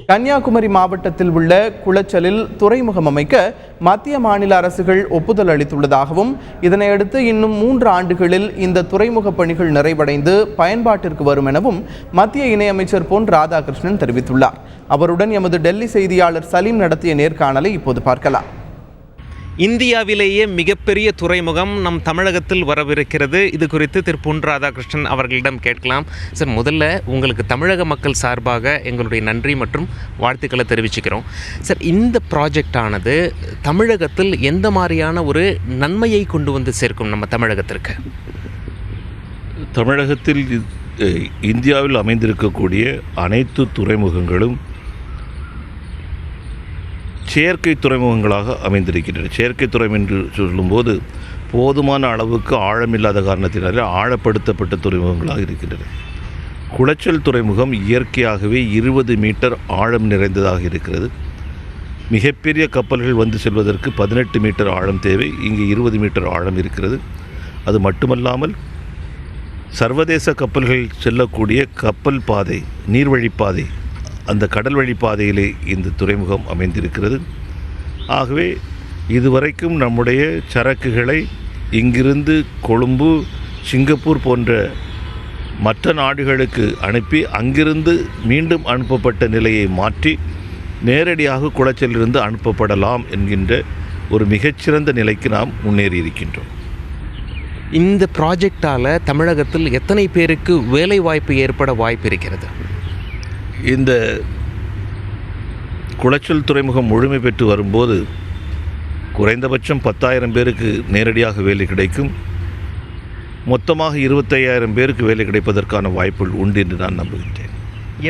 கன்னியாகுமரி மாவட்டத்தில் உள்ள குளச்சலில் துறைமுகம் அமைக்க மத்திய மாநில அரசுகள் ஒப்புதல் அளித்துள்ளதாகவும் இதனையடுத்து இன்னும் 3 ஆண்டுகளில் இந்த துறைமுக பணிகள் நிறைவடைந்து பயன்பாட்டிற்கு வரும் எனவும் மத்திய இணையமைச்சர் பொன் ராதாகிருஷ்ணன் தெரிவித்துள்ளார். அவருடன் எமது டெல்லி செய்தியாளர் சலீம் நடத்திய நேர்காணலை இப்போது பார்க்கலாம். இந்தியாவிலேயே மிகப்பெரிய துறைமுகம் நம் தமிழகத்தில் வரவிருக்கிறது. இது குறித்து திரு பொன் ராதாகிருஷ்ணன் அவர்களிடம் கேட்கலாம். சார், முதல்ல உங்களுக்கு தமிழக மக்கள் சார்பாக எங்களுடைய நன்றி மற்றும் வாழ்த்துக்களை தெரிவிச்சுக்கிறோம். சார், இந்த ப்ராஜெக்ட் ஆனது தமிழகத்தில் எந்த மாதிரியான ஒரு நன்மையை கொண்டு வந்து சேர்க்கும் நம்ம தமிழகத்திற்கு? தமிழகத்தில் இந்தியாவில் அமைந்திருக்கக்கூடிய அனைத்து துறைமுகங்களும் செயற்கை துறைமுகங்களாக அமைந்திருக்கின்றன. செயற்கை துறைமுகம் என்று சொல்லும்போது போதுமான அளவுக்கு ஆழமில்லாத காரணத்தினாலே ஆழப்படுத்தப்பட்ட துறைமுகங்களாக இருக்கின்றன. குளச்சல் துறைமுகம் இயற்கையாகவே 20 மீட்டர் ஆழம் நிறைந்ததாக இருக்கிறது. மிகப்பெரிய கப்பல்கள் வந்து செல்வதற்கு 18 மீட்டர் ஆழம் தேவை. இங்கே 20 மீட்டர் ஆழம் இருக்கிறது. அது மட்டுமல்லாமல் சர்வதேச கப்பல்கள் செல்லக்கூடிய கப்பல் பாதை, நீர்வழிப்பாதை, அந்த கடல் வழி பாதையிலே இந்த துறைமுகம் அமைந்திருக்கிறது. ஆகவே இதுவரைக்கும் நம்முடைய சரக்குகளை இங்கிருந்து கொழும்பு, சிங்கப்பூர் போன்ற மற்ற நாடுகளுக்கு அனுப்பி அங்கிருந்து மீண்டும் அனுப்பப்பட்ட நிலையை மாற்றி நேரடியாக குளச்சலிலிருந்து அனுப்பப்படலாம் என்கின்ற ஒரு மிகச்சிறந்த நிலைக்கு நாம் முன்னேறி இருக்கின்றோம். இந்த ப்ராஜெக்டால் தமிழகத்தில் எத்தனை பேருக்கு வேலை வாய்ப்பு ஏற்பட வாய்ப்பு இருக்கிறது? இந்த குளச்சல் துறைமுகம் முழுமை பெற்று வரும்போது குறைந்தபட்சம் 10,000 பேருக்கு நேரடியாக வேலை கிடைக்கும். மொத்தமாக 25,000 பேருக்கு வேலை கிடைப்பதற்கான வாய்ப்புகள் உண்டு என்று நான் நம்புகின்றேன்.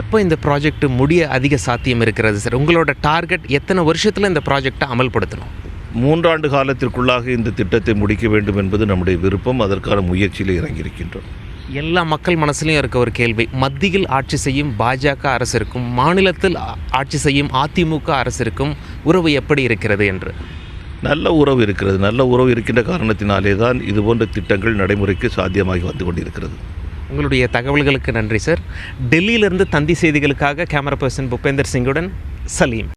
எப்போ இந்த ப்ராஜெக்ட் முடிய அதிக சாத்தியம் இருக்கிறது சார்? உங்களோட டார்கெட் எத்தனை வருஷத்தில் இந்த ப்ராஜெக்டை அமல்படுத்தணும்? 3 ஆண்டு காலத்திற்குள்ளாக இந்த திட்டத்தை முடிக்க வேண்டும் என்பது நம்முடைய விருப்பம். அதற்கான முயற்சியில் இறங்கியிருக்கின்றோம். எல்லா மக்கள் மனசுலையும் இருக்க ஒரு கேள்வி, மத்தியில் ஆட்சி செய்யும் பாஜக அரசிற்கும் மாநிலத்தில் ஆட்சி செய்யும் அதிமுக அரசிற்கும் உறவு எப்படி இருக்கிறது என்று. நல்ல உறவு இருக்கிறது. நல்ல உறவு இருக்கின்ற காரணத்தினாலே தான் இதுபோன்ற திட்டங்கள் நடைமுறைக்கு சாத்தியமாகி வந்து கொண்டிருக்கிறது. உங்களுடைய தகவல்களுக்கு நன்றி சார். டெல்லியிலிருந்து தந்தி செய்திகளுக்காக கேமரா பர்சன் புபேந்தர் சிங்குடன் சலீம்.